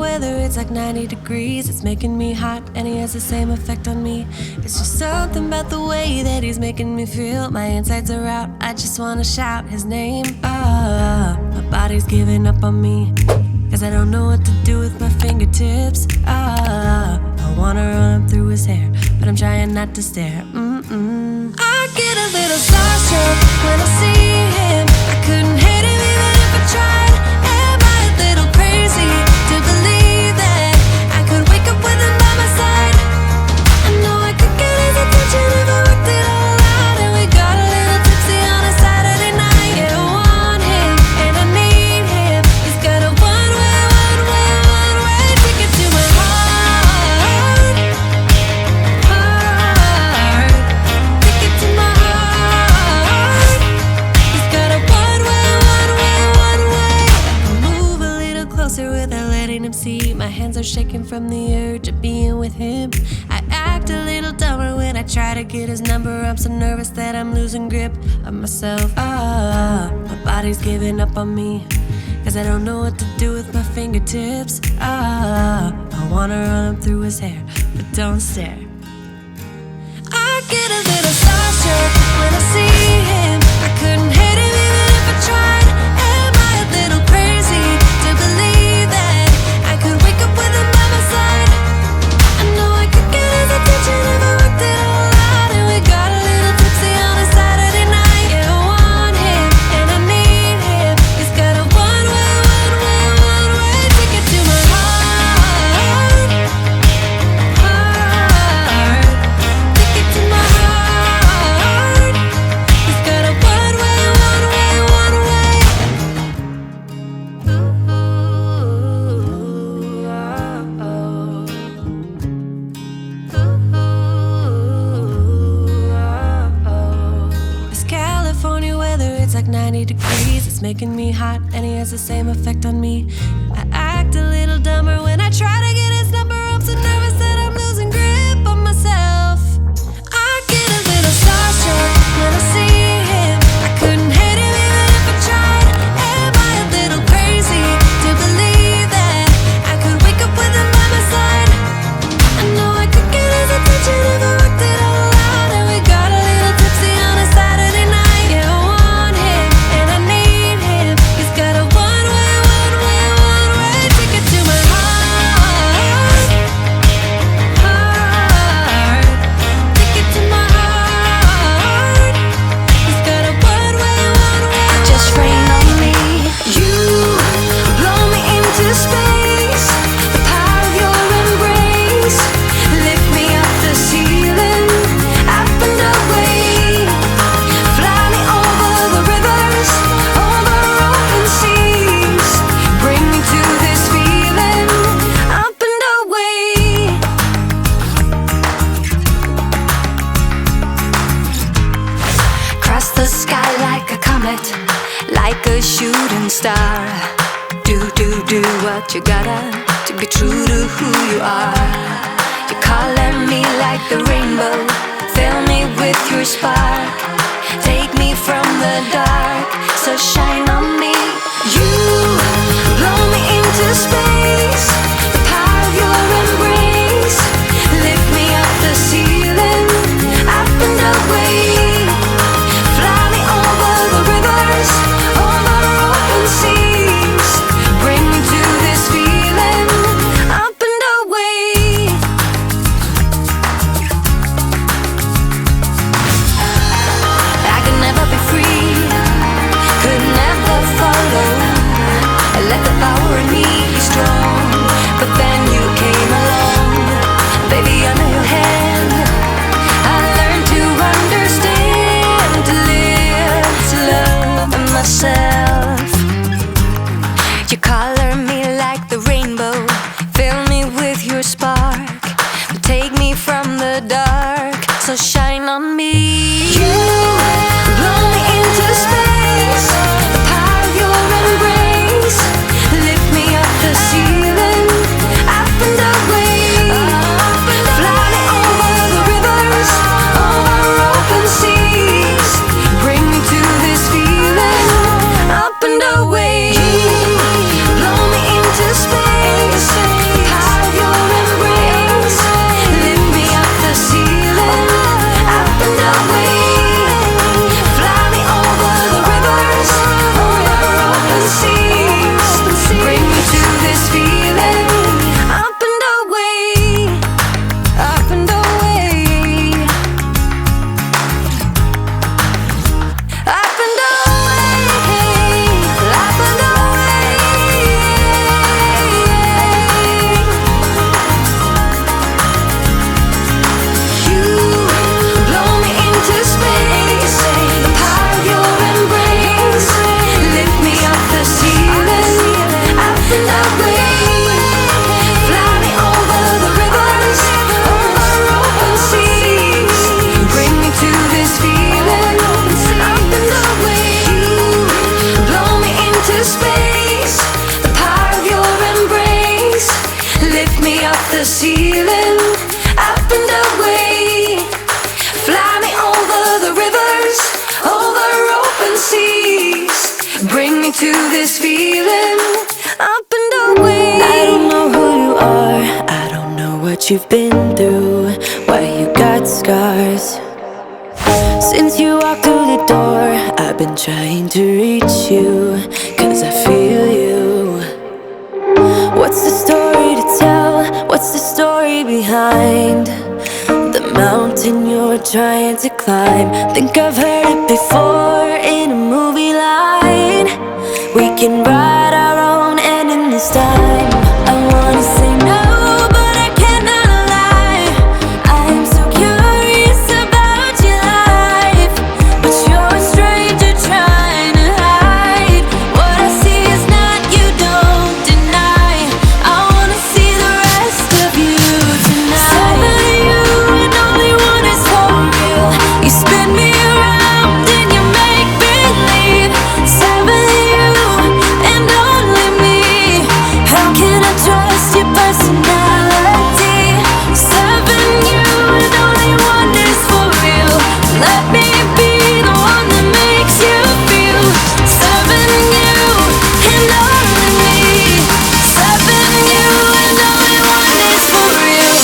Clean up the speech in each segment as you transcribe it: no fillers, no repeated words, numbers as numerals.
weather, it's like 90 degrees. It's making me hot and he has the same effect on me. It's just something about the way that he's making me feel. My insides are out, I just wanna shout his name. My body's giving up on me, cause I don't know what to do with my fingertips. I wanna run up through his hair, but I'm trying not to stare. I get a little starstruck when I see him. I couldn't hit him even if I tried. Am I a little crazy to believe that I could wake up with him by my side? I know I could get his attention if I worked it all out. And we got a little tipsy on a Saturday night. Yeah, I want him and I need him. He's got a one-way ticket to my heart. Ticket to my heart. He's got a one-way. Move a little closer without letting him see. My hands are shaking from the urge of being with him. I act a little dumber when I try to get his number. I'm so nervous that I'm losing grip of myself. My body's giving up on me, cause I don't know what to do with my fingertips. I wanna run up through his hair, but don't stare. I get a little starstruck when I see him. I couldn't hit him even if I tried. Am I a little crazy to believe that I could wake up with him by my side? I know I could get his attention if I worked it all out. And we got a little tipsy on a Saturday night. Yeah, I want him and I need him. He's got a one-way ticket to my heart. Ticket to my heart. He's got a one-way. This California weather, it's like 90 degrees. It's making me hot and he has the same effect on me. I act a little dumber when I try to get his number. I'm so nervous that I'm losing grip on myself. I get a little starstruck when I see him. I couldn't hit him even if I tried. Am I a little crazy to believe that I could wake up with him by my side? I know I could get his attention if I worked it all out. And we got a little tipsy on a Saturday night. Yeah, I want him and I need him. He's got a one-way ticket to my heart. Ticket to my heart. He's got a one-way. Just rain on me. You blow me into space. The power of your embrace. Lift me up the ceiling, up and away. Fly me over the rivers, over open seas. Bring me to this feeling, up and away. Cross the sky like a comet, like a shooting star. Do what you gotta to be true to who you are. You're calling me like the rainbow, fill me with your spark. Take me from the dark, so shine on me. You blow me into space, the power of your embrace. Lift me up the ceiling, up and away. Fly me over the rivers, over open seas. Bring me to this feeling, up and away. I could never be free, could never follow. I let the power in me be strong, but then you came along. Baby, under your hand, I learned to understand, to live, to love myself. You color me like the rainbow, fill me with your spark. Take me from the dark, so shine on me. You blow me into space, the power of your embrace. Lift me up the ceiling, up and away. Fly me over the rivers, over open seas. Bring me to this feeling, bring me to this feeling. Up and away. I don't know who you are, I don't know what you've been through, why you got scars. Since you walked through the door, I've been trying to reach you, 'cause I feel you. What's the story to tell? What's the story behind the mountain you're trying to climb? Think I've heard it before in a movie line. We can write our own ending this time. I wanna say no, but I cannot lie. I'm so curious about your life, but you're a stranger trying to hide. What I see is not you, don't deny. I wanna see the rest of you tonight. Some of you and only one is for real. You spin me around and you make believe. Some of you and only me. How can I trust your personality? Seven you and only one is for real. Let me be the one that makes you feel. Seven you and only me. Seven you and only one is for real.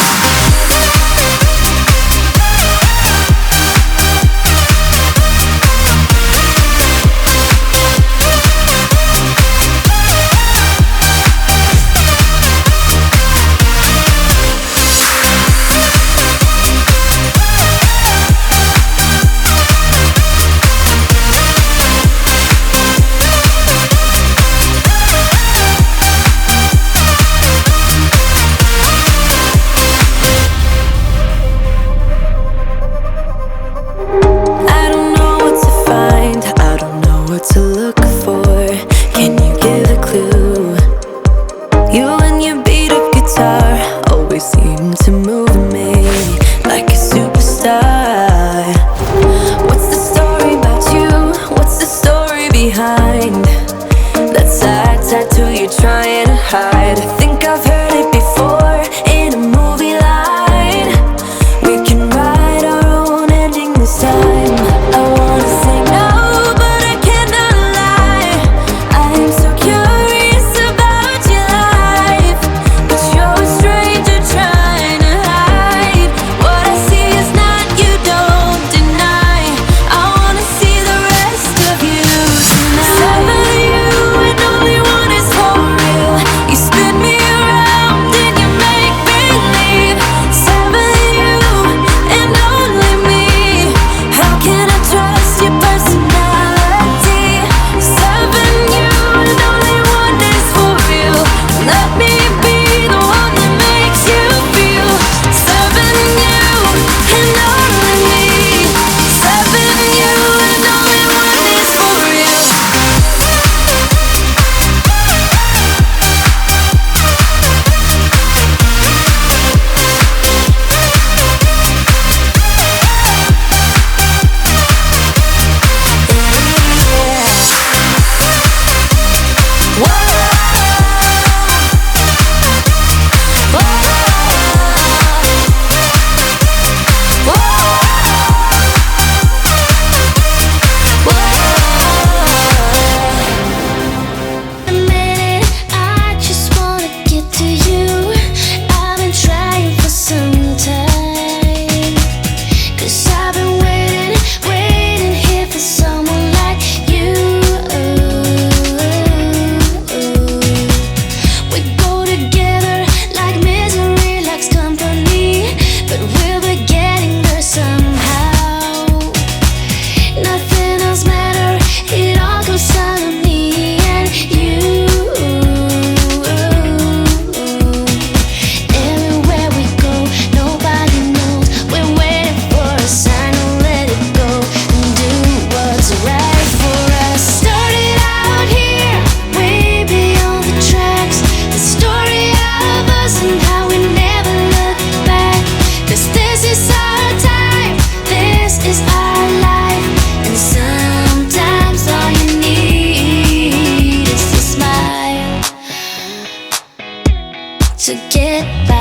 I don't know what to find, I don't know what to look for. Can you give a clue? You and your beat up guitar always seem to move me like a superstar. What's the story about you? What's the story behind that sad tattoo you're trying to hide? I think I've heard it before in a movie line. We can write our own ending this time. I wanna say no, but I cannot lie. I'm so curious about your life, but you're a stranger trying to hide. What I see is not you, don't deny. I wanna see the rest of you tonight. Seven of you and only one is for real. You spin me around and you make believe. Seven of you and only me. How can I trust your personality? Seven you and only one is for real. Let me be the one that makes you feel. Seven you and only me. Seven you and only one is for real. A minute, I just wanna get to you. I've been trying for some time, 'cause I've been waiting here for someone like you. We go together like misery likes company, but we'll be getting there somehow. Nothing else matters, it all comes down to me and you. Everywhere we go, nobody knows. We're waiting for a sign to let it go and do what's right for us. Started out here, way beyond the tracks. The story of us and how we never look back. 'Cause this is our time, this is our life, and sometimes all you need is a smile to get by.